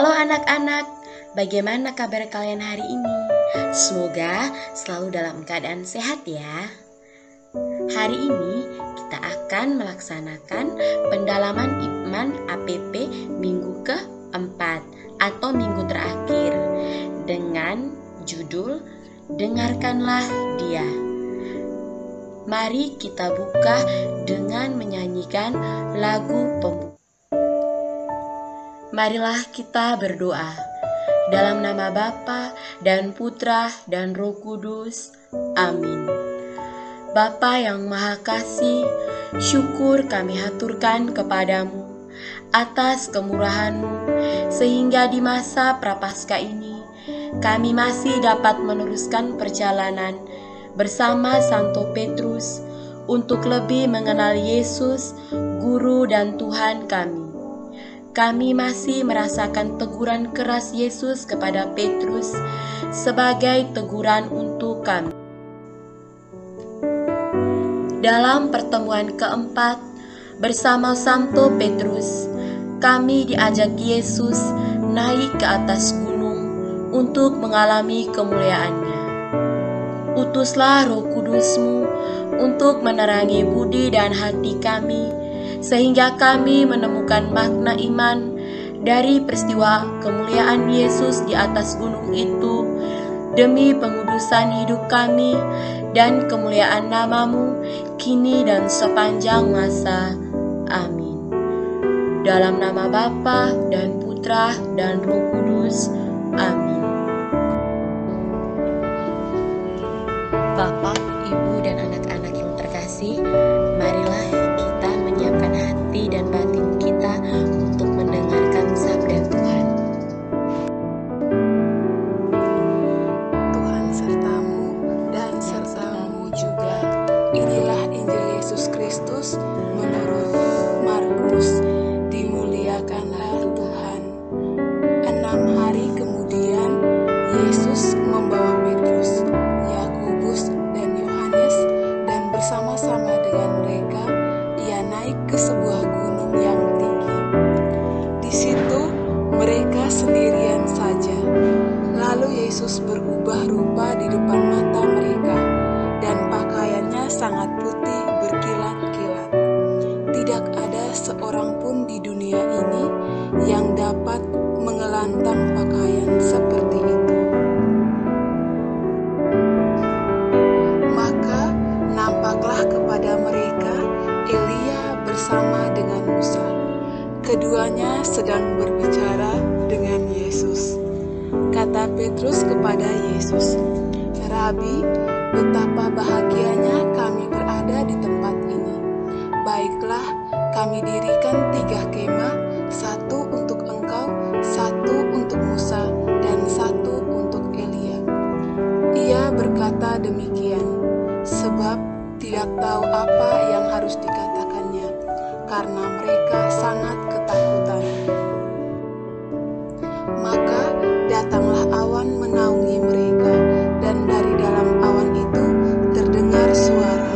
Halo anak-anak, bagaimana kabar kalian hari ini? Semoga selalu dalam keadaan sehat ya. Hari ini kita akan melaksanakan pendalaman iman APP minggu keempat atau minggu terakhir dengan judul Dengarkanlah Dia. Mari kita buka dengan menyanyikan lagu pembuka. Marilah kita berdoa. Dalam nama Bapa dan Putra dan Roh Kudus. Amin. Bapa yang Maha Kasih, syukur kami haturkan kepadamu atas kemurahan-Mu, sehingga di masa Prapaskah ini kami masih dapat meneruskan perjalanan bersama Santo Petrus untuk lebih mengenal Yesus, Guru dan Tuhan kami. Kami masih merasakan teguran keras Yesus kepada Petrus sebagai teguran untuk kami. Dalam pertemuan keempat bersama Santo Petrus, kami diajak Yesus naik ke atas gunung untuk mengalami kemuliaannya. Utuslah Roh Kudus-Mu untuk menerangi budi dan hati kami, sehingga kami menemukan makna iman dari peristiwa kemuliaan Yesus di atas gunung itu, demi pengudusan hidup kami dan kemuliaan nama-Mu kini dan sepanjang masa. Amin. Dalam nama Bapa dan Putra dan Roh Kudus. Amin. Bapak, Ibu, dan anak-anak yang terkasih, marilah kita menyiapkan hati dan batin kita untuk mendengarkan sabda Tuhan. Tuhan sertamu dan sertamu juga. Inilah Injil Yesus Kristus menurut Markus. Dimuliakanlah Tuhan. 6 hari kemudian, Yesus membawa Petrus, Yakobus, dan Yohanes, dan bersama-sama dengan mereka, Ia naik ke sebuah gunung yang tinggi. Di situ mereka sendirian saja. Lalu Yesus berubah rupa di depan mata mereka, dan pakaiannya sangat putih berkilat-kilat. Tidak ada seorang pun di dunia ini yang dapat mengelantang pakaian seperti itu. Maka nampaklah kepada mereka Elia bersama dengan Musa. Keduanya sedang berbicara dengan Yesus. Kata Petrus kepada Yesus, "Rabi, betapa bahagianya kami berada di tempat ini. Baiklah, kami dirikan 3 kemah, 1 untuk engkau, 1 untuk Musa, dan 1 untuk Elia." Ia berkata demikian, sebab tidak tahu apa yang harus dikatakannya, karena mereka sangat ketakutan. Maka datanglah awan menaungi mereka, dan dari dalam awan itu terdengar suara,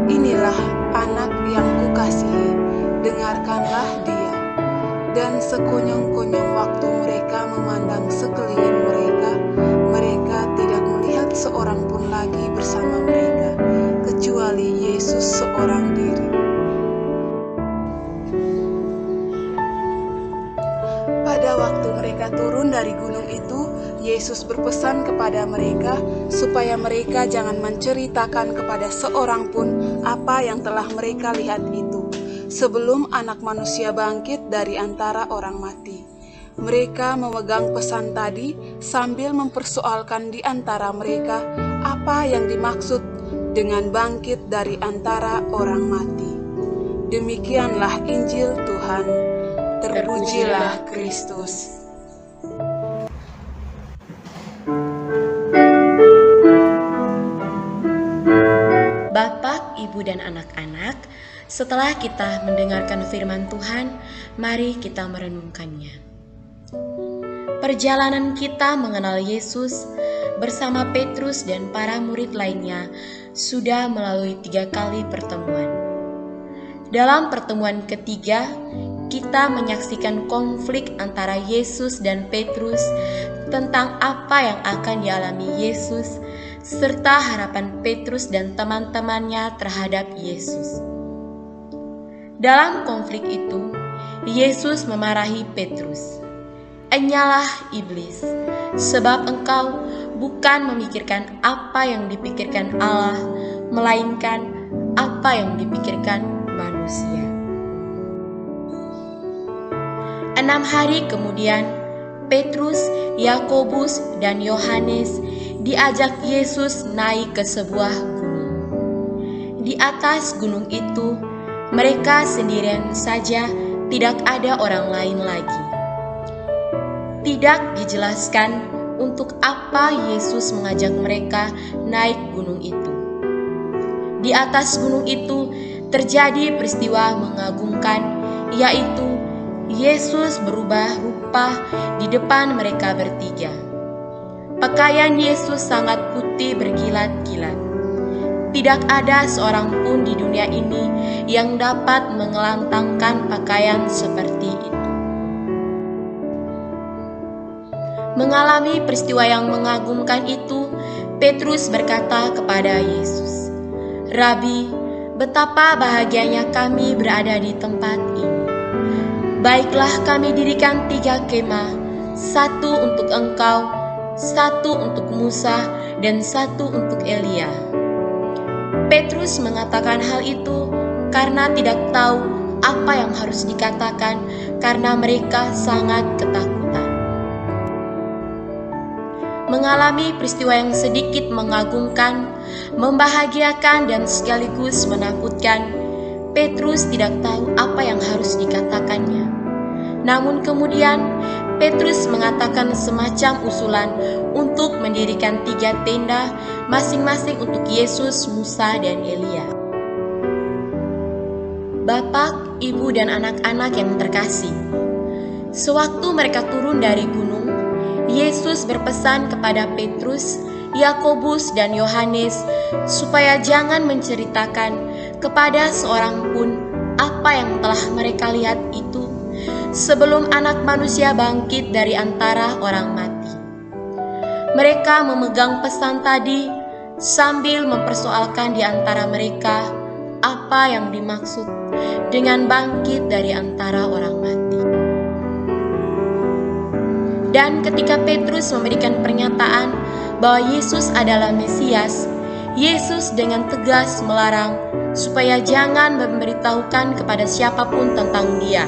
"Inilah anak yang kukasihi, dengarkanlah dia." Dan sekonyong-konyong waktu mereka memandang sekeliling mereka, mereka tidak melihat seorang pun lagi bersama mereka, kecuali Yesus seorang diri. Pada waktu mereka turun dari gunung itu, Yesus berpesan kepada mereka supaya mereka jangan menceritakan kepada seorang pun apa yang telah mereka lihat itu, sebelum Anak Manusia bangkit dari antara orang mati. Mereka memegang pesan tadi sambil mempersoalkan di antara mereka apa yang dimaksud dengan bangkit dari antara orang mati. Demikianlah Injil Tuhan. Terpujilah Kristus. Bapak, Ibu, dan anak-anak, setelah kita mendengarkan firman Tuhan, mari kita merenungkannya. Perjalanan kita mengenal Yesus bersama Petrus dan para murid lainnya sudah melalui 3 kali pertemuan. Dalam pertemuan ketiga, kita menyaksikan konflik antara Yesus dan Petrus tentang apa yang akan dialami Yesus, serta harapan Petrus dan teman-temannya terhadap Yesus. Dalam konflik itu, Yesus memarahi Petrus. "Enyalah iblis, sebab engkau bukan memikirkan apa yang dipikirkan Allah, melainkan apa yang dipikirkan manusia." 6 hari kemudian, Petrus, Yakobus, dan Yohanes diajak Yesus naik ke sebuah gunung. Di atas gunung itu, mereka sendirian saja, tidak ada orang lain lagi. Tidak dijelaskan untuk apa Yesus mengajak mereka naik gunung itu. Di atas gunung itu terjadi peristiwa mengagumkan, yaitu Yesus berubah rupa di depan mereka bertiga. Pakaian Yesus sangat putih berkilat-kilat. Tidak ada seorang pun di dunia ini yang dapat mengelantangkan pakaian seperti itu. Mengalami peristiwa yang mengagumkan itu, Petrus berkata kepada Yesus, "Rabi, betapa bahagianya kami berada di tempat ini. Baiklah kami dirikan 3 kemah, 1 untuk engkau, 1 untuk Musa, dan 1 untuk Elia." Petrus mengatakan hal itu karena tidak tahu apa yang harus dikatakan karena mereka sangat ketakutan. Mengalami peristiwa yang sedikit mengagumkan, membahagiakan, dan sekaligus menakutkan, Petrus tidak tahu apa yang harus dikatakannya. Namun kemudian Petrus mengatakan semacam usulan untuk mendirikan 3 tenda masing-masing untuk Yesus, Musa, dan Elia. Bapak, Ibu, dan anak-anak yang terkasih, sewaktu mereka turun dari gunung, Yesus berpesan kepada Petrus, Yakobus, dan Yohanes supaya jangan menceritakan kepada seorang pun apa yang telah mereka lihat itu sebelum Anak Manusia bangkit dari antara orang mati. Mereka memegang pesan tadi sambil mempersoalkan di antara mereka apa yang dimaksud dengan bangkit dari antara orang mati. Dan ketika Petrus memberikan pernyataan bahwa Yesus adalah Mesias, Yesus dengan tegas melarang supaya jangan memberitahukan kepada siapapun tentang Dia.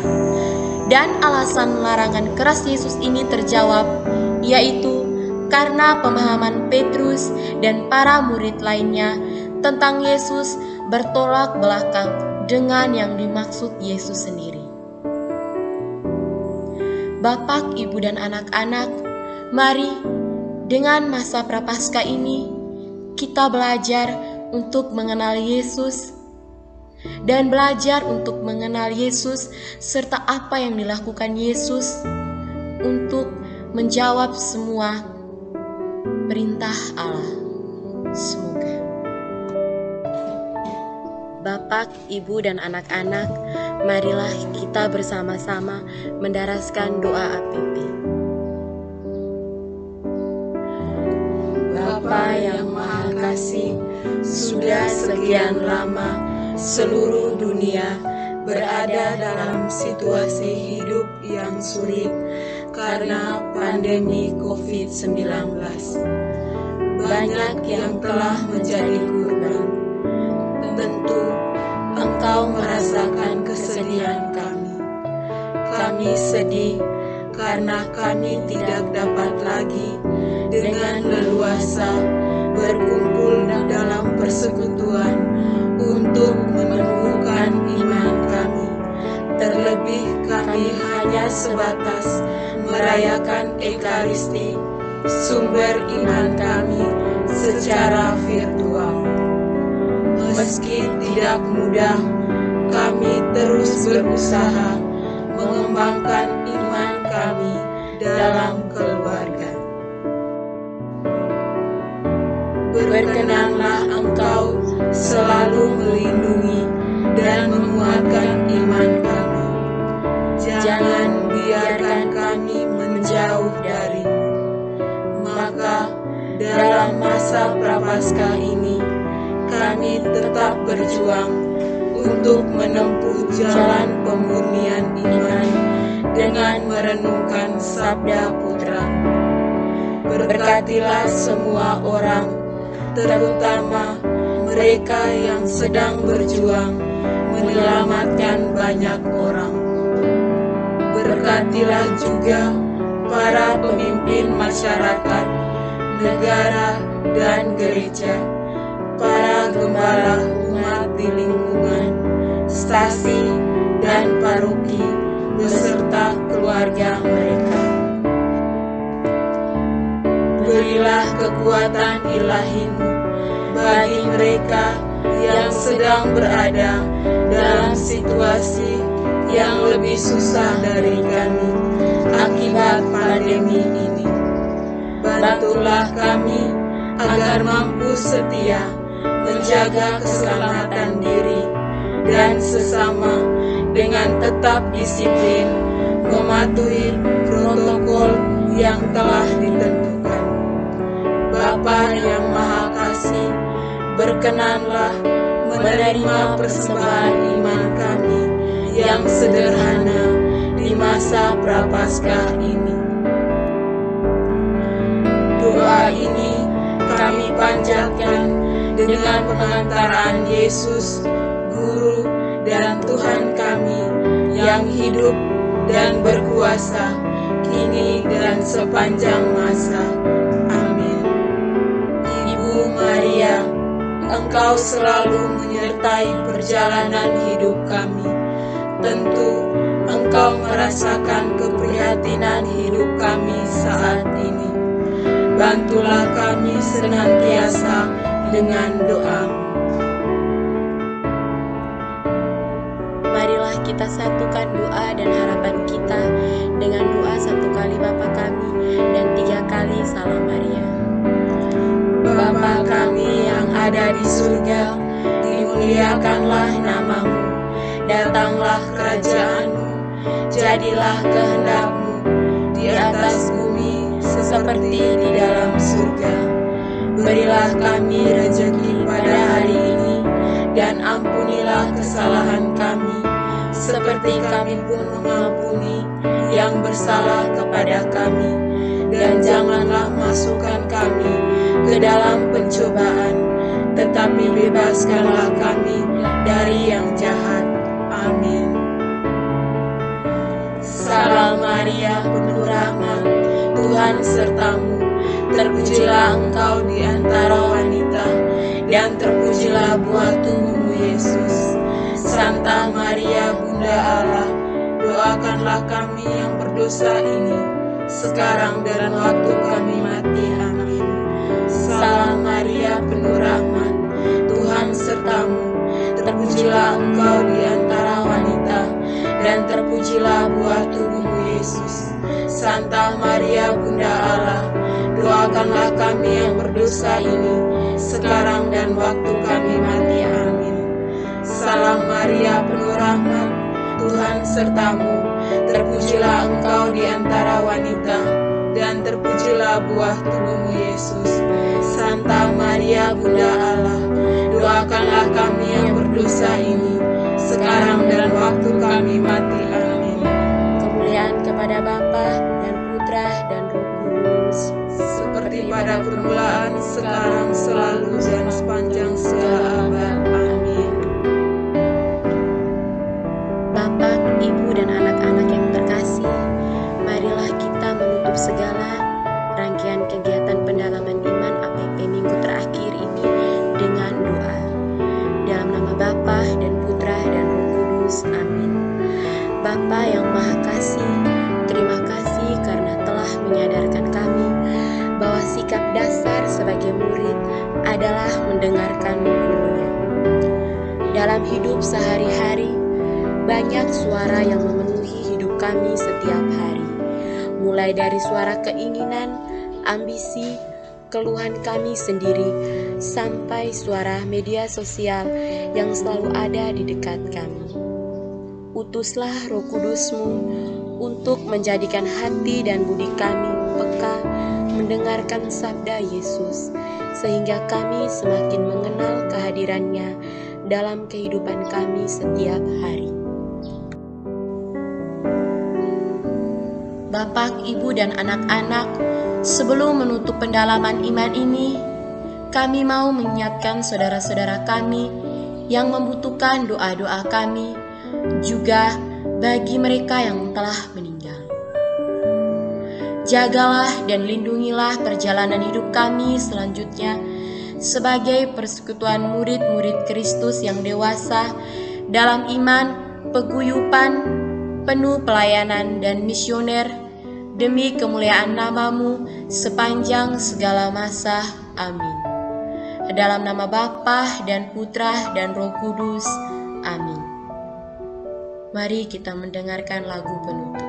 Dan alasan larangan keras Yesus ini terjawab, yaitu karena pemahaman Petrus dan para murid lainnya tentang Yesus bertolak belakang dengan yang dimaksud Yesus sendiri. Bapak, Ibu, dan anak-anak, mari dengan masa Prapaskah ini kita belajar untuk mengenal Yesus dan belajar untuk mengenal Yesus serta apa yang dilakukan Yesus untuk menjawab semua perintah Allah. Semoga Bapak, Ibu, dan anak-anak, marilah kita bersama-sama mendaraskan doa APP. Bapa yang Maha Kasih, sudah sekian lama seluruh dunia berada dalam situasi hidup yang sulit karena pandemi COVID-19. Banyak yang telah menjadi korban. Tentu Engkau merasakan kesedihan kami. Kami sedih karena kami tidak dapat lagi dengan leluasa berkumpul dalam persekutuan untuk menumbuhkan iman kami. Terlebih kami hanya sebatas merayakan Ekaristi, sumber iman kami, secara virtual. Meski tidak mudah, kami terus berusaha mengembangkan iman kami dalam keluarga. Berkenanlah Engkau selalu melindungi dan menguatkan iman kami. jangan biarkan kami menjauh dari-Mu. Maka dalam masa Prapaskah ini, kami tetap berjuang untuk menempuh jalan pemurnian iman dengan merenungkan sabda Putra. Berkatilah semua orang, terutama mereka yang sedang berjuang menyelamatkan banyak orang. Berkatilah juga para pemimpin masyarakat, negara, dan gereja, para gembala umat di lingkungan, stasi, dan paroki, beserta keluarga mereka. Berilah kekuatan ilahi-Mu bagi mereka yang sedang berada dalam situasi yang lebih susah dari kami akibat pandemi ini. Bantulah kami agar mampu setia menjaga keselamatan diri dan sesama dengan tetap disiplin mematuhi protokol yang telah ditentukan. Bapa yang Maha Kasih, berkenanlah menerima persembahan iman kami yang sederhana di masa Prapaskah ini. Doa ini kami panjatkan dengan pengantaraan Yesus, Guru dan Tuhan kami yang hidup dan berkuasa kini dan sepanjang masa. Amin. Ibu Maria, Engkau selalu menyertai perjalanan hidup kami. Tentu Engkau merasakan keprihatinan hidup kami saat ini. Bantulah kami senantiasa dengan doa-Mu. Marilah kita satukan doa dan harapan kita dengan doa 1 kali Bapa kami dan 3 kali Salam Maria. Bapa kami yang ada di surga, dimuliakanlah nama-Mu. Datanglah kerajaan-Mu, jadilah kehendak-Mu di atas bumi seperti di dalam surga. Berilah kami rezeki pada hari ini, dan ampunilah kesalahan kami, seperti kami pun mengampuni yang bersalah kepada kami. Dan janganlah masukkan kami ke dalam pencobaan, tetapi bebaskanlah kami dari yang jahat. Amin. Salam Maria, penuh rahmat, Tuhan serta-Mu. Terpujilah Engkau di antara wanita, dan terpujilah buah tubuh-Mu, Yesus. Santa Maria, Bunda Allah, doakanlah kami yang berdosa ini, sekarang dan waktu kami mati. Amin. Salam Maria, penuh rahmat, Tuhan serta-Mu. Terpujilah Engkau di antara wanita, dan terpujilah buah tubuh-Mu, Yesus. Santa Maria, Bunda Allah, doakanlah kami yang berdosa ini, sekarang dan waktu kami mati. Amin. Salam Maria, penuh rahmat, Tuhan serta-Mu. Terpujilah Engkau di antara wanita, dan terpujilah buah tubuh-Mu, Yesus. Santa Maria, Bunda Allah, doakanlah kami yang berdosa ini, sekarang dan waktu kami mati. Amin. Kemuliaan kepada Bapa dan Putra dan Roh Kudus, seperti pada permulaan, sekarang, selalu, dan sepanjang segala abad. Amin. Bapak, Ibu, dan anak-anak yang terkasih, marilah kita menutup segala rangkaian kegiatan pendalaman iman APP minggu terakhir ini dengan doa. Dalam nama Bapa dan Putra dan Roh Kudus. Amin. Bapa yang Maha Kasih, terima kasih karena telah menyadarkan kami bahwa sikap dasar sebagai murid adalah mendengarkan gurunya. Dalam hidup sehari-hari, banyak suara yang memenuhi hidup kami setiap hari. Mulai dari suara keinginan, ambisi, keluhan kami sendiri, sampai suara media sosial yang selalu ada di dekat kami. utuslah Roh Kudus-Mu untuk menjadikan hati dan budi kami peka mendengarkan sabda Yesus, sehingga kami semakin mengenal kehadirannya dalam kehidupan kami setiap hari. Bapak, Ibu, dan anak-anak, sebelum menutup pendalaman iman ini, kami mau mengingatkan saudara-saudara kami yang membutuhkan doa-doa kami, juga bagi mereka yang telah meninggal. Jagalah dan lindungilah perjalanan hidup kami selanjutnya sebagai persekutuan murid-murid Kristus yang dewasa dalam iman, peguyupan, penuh pelayanan dan misioner, demi kemuliaan nama-Mu sepanjang segala masa. Amin. Dalam nama Bapa dan Putra dan Roh Kudus. Amin. Mari kita mendengarkan lagu penutup.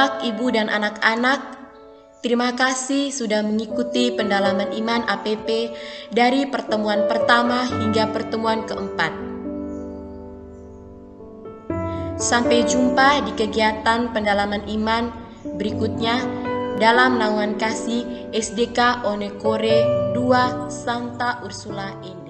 Bapak, Ibu, dan anak-anak, terima kasih sudah mengikuti pendalaman iman APP dari pertemuan pertama hingga pertemuan keempat. Sampai jumpa di kegiatan pendalaman iman berikutnya dalam naungan kasih SDK Onekore 2 Santa Ursula ini.